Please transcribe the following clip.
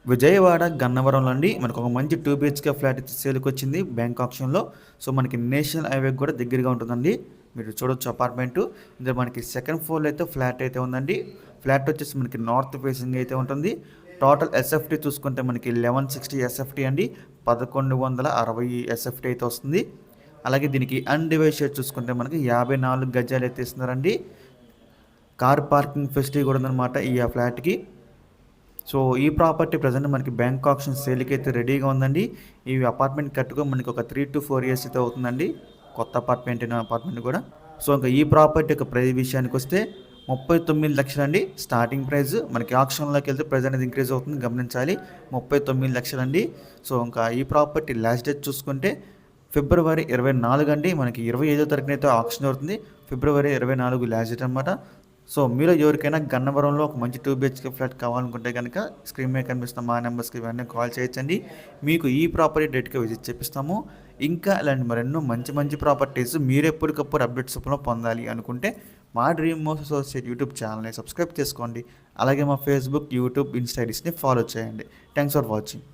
విజయవాడ గన్నవరంలో అండి మనకు ఒక మంచి 2 బీహెచ్‌కే ఫ్లాట్ అయితే సేల్‌కి వచ్చింది బ్యాంక్ ఆక్షన్‌లో. సో, మనకి నేషనల్ హైవేకి కూడా దగ్గరగా ఉంటుందండి. మీరు చూడొచ్చు అపార్ట్మెంటు. ఇందులో మనకి సెకండ్ ఫ్లోర్‌లో అయితే ఫ్లాట్ అయితే ఉందండి. ఫ్లాట్ వచ్చేసి మనకి నార్త్ ఫేసింగ్ అయితే ఉంటుంది. టోటల్ ఎస్ఎఫ్టీ చూసుకుంటే మనకి 1160 ఎస్ఎఫ్టీ అండి. 1160 ఎస్ఎఫ్టీ అయితే వస్తుంది. అలాగే దీనికి అన్‌డివైడ్ షేర్ చూసుకుంటే మనకి 54 గజాలు అయితే ఇస్తున్నారండి. కార్ పార్కింగ్ ఫెసిలిటీ కూడా ఉందన్నమాట ఈ ఫ్లాట్‌కి. సో, ఈ ప్రాపర్టీ ప్రెజెంట్ మనకి బ్యాంక్ ఆక్షన్ సేల్‌కి అయితే రెడీగా ఉందండి. ఈ అపార్ట్మెంట్ కట్టుకొని మనకి ఒక 3-4 ఇయర్స్ అయితే అవుతుందండి. కొత్త అపార్ట్మెంట్ కూడా. సో, ఇంకా ఈ ప్రాపర్టీ యొక్క ప్రైస్ విషయానికొస్తే 39 లక్షలండి స్టార్టింగ్ ప్రైస్. మనకి ఆక్షన్‌లోకి వెళ్తే ప్రైస్ అనేది ఇంక్రీజ్ అవుతుంది గమనించాలి. 39 లక్షలండి. సో, ఇంకా ఈ ప్రాపర్టీ లాస్ట్ డేట్ చూసుకుంటే ఫిబ్రవరి 24 అండి. మనకి 25వ తారీఖునైతే ఆక్షన్ జరుగుతుంది. ఫిబ్రవరి 24 లాస్ట్ డేట్ అనమాట. సో, మీలో ఎవరికైనా గన్నవరంలో ఒక మంచి 2 బీహెచ్‌కే ఫ్లాట్ కావాలనుకుంటే గనక స్క్రీన్ మీద కనిపిస్తున్న మా నెంబర్స్‌కి వెంటనే కాల్ చేయొచ్చండి. మీకు ఈ ప్రాపర్టీ డేట్‌కి విజిట్ చేపిస్తాము. ఇంకా ఇలాంటి మరెన్నో మంచి మంచి ప్రాపర్టీస్ మీరు ఎప్పటికప్పుడు అప్డేట్స్ రూపంలో పొందాలి అనుకుంటే మా డ్రీమ్ హౌస్ అసోసియేట్ యూట్యూబ్ ఛానల్‌ని సబ్స్క్రైబ్ చేసుకోండి. అలాగే మా ఫేస్‌బుక్, యూట్యూబ్, ఇన్‌స్టా ఐడీస్‌ని ఫాలో చేయండి. Thanks for watching.